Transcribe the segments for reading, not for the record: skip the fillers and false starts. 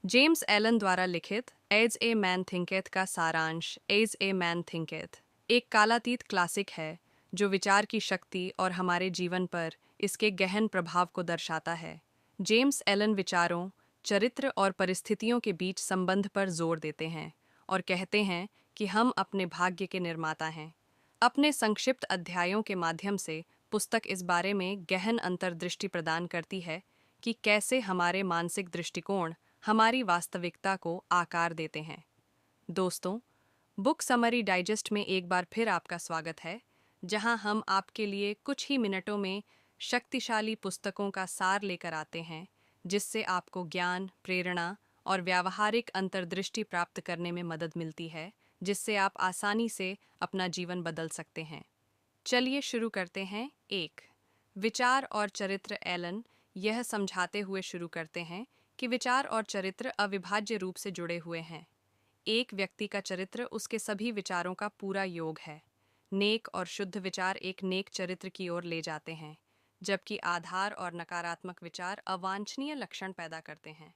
James Allen द्वारा लिखित as a man thinketh का सारांश एज ए मैन थिंकेथ एक कालातीत क्लासिक है जो विचार की शक्ति और हमारे जीवन पर इसके गहन प्रभाव को दर्शाता है। जेम्स एलन विचारों, चरित्र और परिस्थितियों के बीच संबंध पर जोर देते हैं और कहते हैं कि हम अपने भाग्य के निर्माता हैं। अपने संक्षिप्त अध्यायों के माध्यम से पुस्तक इस बारे में गहन अंतर्दृष्टि प्रदान करती है कि कैसे हमारे मानसिक दृष्टिकोण हमारी वास्तविकता को आकार देते हैं। दोस्तों, बुक समरी डाइजेस्ट में एक बार फिर आपका स्वागत है, जहां हम आपके लिए कुछ ही मिनटों में शक्तिशाली पुस्तकों का सार लेकर आते हैं, जिससे आपको ज्ञान, प्रेरणा और व्यावहारिक अंतर्दृष्टि प्राप्त करने में मदद मिलती है, जिससे आप आसानी से अपना जीवन बदल सकते हैं। चलिए शुरू करते हैं। एक, विचार और चरित्र। एलन यह समझाते हुए शुरू करते हैं कि विचार और चरित्र अविभाज्य रूप से जुड़े हुए हैं। एक व्यक्ति का चरित्र उसके सभी विचारों का पूरा योग है। नेक और शुद्ध विचार एक नेक चरित्र की ओर ले जाते हैं, जबकि आधार और नकारात्मक विचार अवांछनीय लक्षण पैदा करते हैं।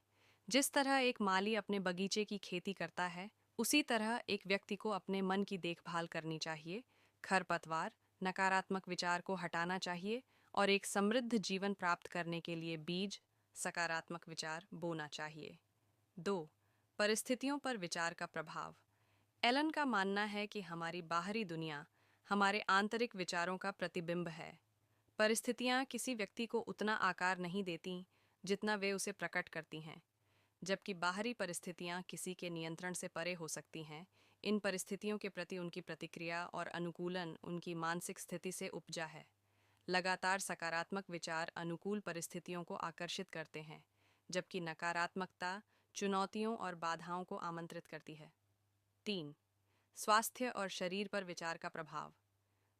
जिस तरह एक माली अपने बगीचे की खेती करता है, उसी तरह एक व्यक्ति को अपने मन की देखभाल करनी चाहिए। खरपतवार, नकारात्मक विचार को हटाना चाहिए और एक समृद्ध जीवन प्राप्त करने के लिए बीज, सकारात्मक विचार बोना चाहिए। 2. परिस्थितियों पर विचार का प्रभाव। एलन का मानना है कि हमारी बाहरी दुनिया हमारे आंतरिक विचारों का प्रतिबिंब है। परिस्थितियां किसी व्यक्ति को उतना आकार नहीं देती जितना वे उसे प्रकट करती हैं, जबकि बाहरी परिस्थितियां किसी के नियंत्रण से परे हो सकती हैं। इन परिस्थितियों के प्रति उनकी प्रतिक्रिया और अनुकूलन उनकी मानसिक स्थिति से उपजा है। लगातार सकारात्मक विचार अनुकूल परिस्थितियों को आकर्षित करते हैं, जबकि नकारात्मकता चुनौतियों और बाधाओं को आमंत्रित करती है। 3. स्वास्थ्य और शरीर पर विचार का प्रभाव।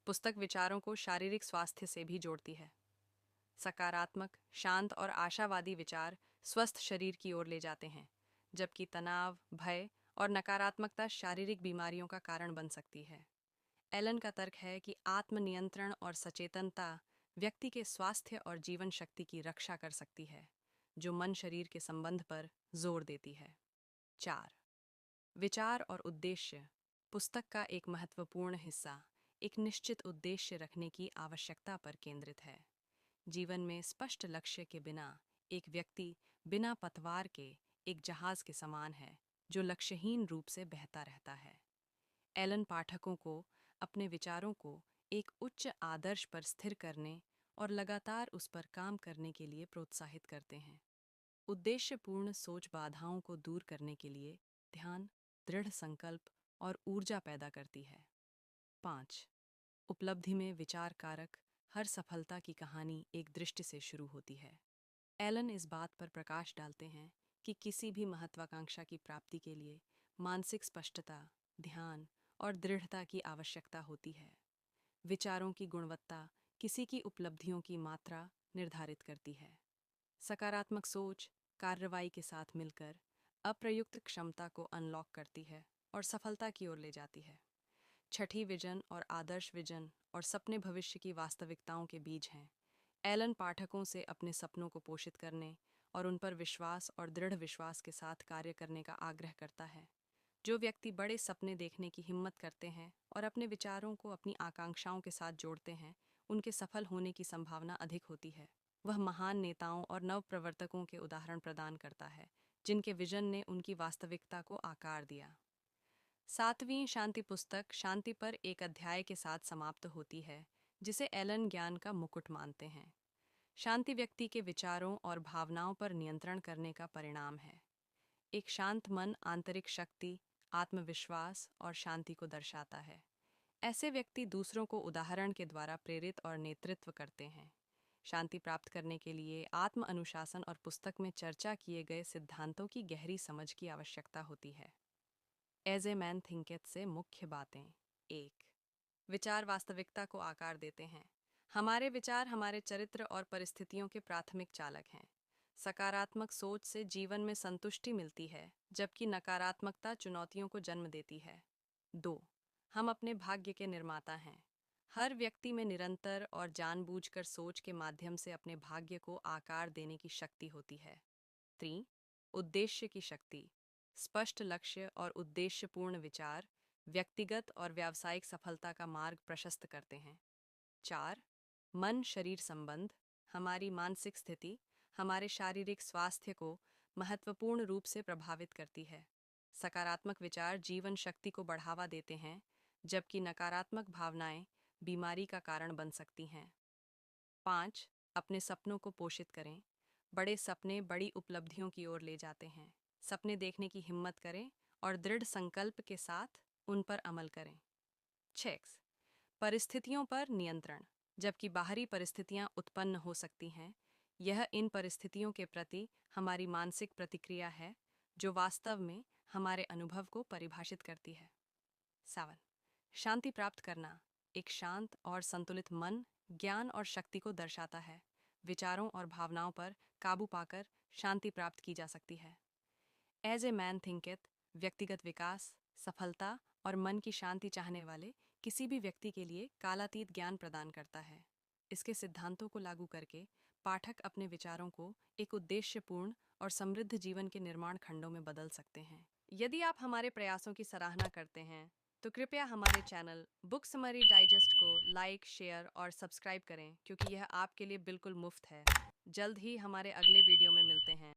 पुस्तक विचारों को शारीरिक स्वास्थ्य से भी जोड़ती है। सकारात्मक, शांत और आशावादी विचार स्वस्थ शरीर की ओर ले जाते हैं, जबकि तनाव, भय और नकारात्मकता शारीरिक बीमारियों का कारण बन सकती है। एलन का तर्क है कि आत्मनियंत्रण और सचेतनता व्यक्ति के स्वास्थ्य और जीवन शक्ति की रक्षा कर सकती है, जो मन शरीर के संबंध पर जोर देती है। 4. विचार और उद्देश्य। पुस्तक का एक महत्वपूर्ण हिस्सा एक निश्चित उद्देश्य रखने की आवश्यकता पर केंद्रित है। जीवन में स्पष्ट लक्ष्य के बिना एक व्यक्ति बिना पतवार के एक जहाज के समान है, जो लक्ष्यहीन रूप से बहता रहता है। एलन पाठकों को अपने विचारों को एक उच्च आदर्श पर स्थिर करने और लगातार उस पर काम करने के लिए प्रोत्साहित करते हैं। उद्देश्यपूर्ण सोच बाधाओं को दूर करने के लिए ध्यान, दृढ़ संकल्प और ऊर्जा पैदा करती है। 5. उपलब्धि में विचार कारक। हर सफलता की कहानी एक दृष्टि से शुरू होती है। एलन इस बात पर प्रकाश डालते हैं कि किसी भी महत्वाकांक्षा की प्राप्ति के लिए मानसिक स्पष्टता, ध्यान और दृढ़ता की आवश्यकता होती है। विचारों की गुणवत्ता किसी की उपलब्धियों की मात्रा निर्धारित करती है। सकारात्मक सोच कार्रवाई के साथ मिलकर अप्रयुक्त क्षमता को अनलॉक करती है और सफलता की ओर ले जाती है। छठी विजन और आदर्श विजन और सपने भविष्य की वास्तविकताओं के बीज हैं। एलन पाठकों से अपने सपनों को पोषित करने और उन पर विश्वास और दृढ़ विश्वास के साथ कार्य करने का आग्रह करता है। जो व्यक्ति बड़े सपने देखने की हिम्मत करते हैं और अपने विचारों को अपनी आकांक्षाओं के साथ जोड़ते हैं, उनके सफल होने की संभावना अधिक होती है। वह महान नेताओं और नवप्रवर्तकों के उदाहरण प्रदान करता है, जिनके विजन ने उनकी वास्तविकता को आकार दिया। 7वीं शांति पुस्तक शांति पर एक अध्याय के साथ समाप्त होती है, जिसे एलन ज्ञान का मुकुट मानते हैं। शांति व्यक्ति के विचारों और भावनाओं पर नियंत्रण करने का परिणाम है। एक शांत मन आंतरिक शक्ति, आत्मविश्वास और शांति को दर्शाता है। ऐसे व्यक्ति दूसरों को उदाहरण के द्वारा प्रेरित और नेतृत्व करते हैं। शांति प्राप्त करने के लिए आत्म अनुशासन और पुस्तक में चर्चा किए गए सिद्धांतों की गहरी समझ की आवश्यकता होती है। एज ए मैन थिंकेथ से मुख्य बातें। 1. विचार वास्तविकता को आकार देते हैं। हमारे विचार हमारे चरित्र और परिस्थितियों के प्राथमिक चालक हैं। सकारात्मक सोच से जीवन में संतुष्टि मिलती है, जबकि नकारात्मकता चुनौतियों को जन्म देती है। 2. हम अपने भाग्य के निर्माता हैं। हर व्यक्ति में निरंतर और जानबूझकर सोच के माध्यम से अपने भाग्य को आकार देने की शक्ति होती है। 3. उद्देश्य की शक्ति। स्पष्ट लक्ष्य और उद्देश्यपूर्ण विचार व्यक्तिगत और व्यावसायिक सफलता का मार्ग प्रशस्त करते हैं। 4. मन शरीर संबंध। हमारी मानसिक स्थिति हमारे शारीरिक स्वास्थ्य को महत्वपूर्ण रूप से प्रभावित करती है। सकारात्मक विचार जीवन शक्ति को बढ़ावा देते हैं, जबकि नकारात्मक भावनाएं बीमारी का कारण बन सकती हैं। 5. अपने सपनों को पोषित करें। बड़े सपने बड़ी उपलब्धियों की ओर ले जाते हैं। सपने देखने की हिम्मत करें और दृढ़ संकल्प के साथ उन पर अमल करें। 6. परिस्थितियों पर नियंत्रण। जबकि बाहरी परिस्थितियां उत्पन्न हो सकती हैं, यह इन परिस्थितियों के प्रति हमारी मानसिक प्रतिक्रिया है, जो वास्तव में हमारे अनुभव को परिभाषित करती है। 7. शांति प्राप्त करना। एक शांत और संतुलित मन ज्ञान और शक्ति को दर्शाता है। विचारों और भावनाओं पर काबू पाकर शांति प्राप्त की जा सकती है। एज ए मैन थिंकेथ व्यक्तिगत विकास, सफलता और मन की शांति चाहने वाले किसी भी व्यक्ति के लिए कालातीत ज्ञान प्रदान करता है। इसके सिद्धांतों को लागू करके पाठक अपने विचारों को एक उद्देश्यपूर्ण और समृद्ध जीवन के निर्माण खंडों में बदल सकते हैं। यदि आप हमारे प्रयासों की सराहना करते हैं, तो कृपया हमारे चैनल बुक समरी डाइजेस्ट को लाइक, शेयर और सब्सक्राइब करें, क्योंकि यह आपके लिए बिल्कुल मुफ्त है। जल्द ही हमारे अगले वीडियो में मिलते हैं।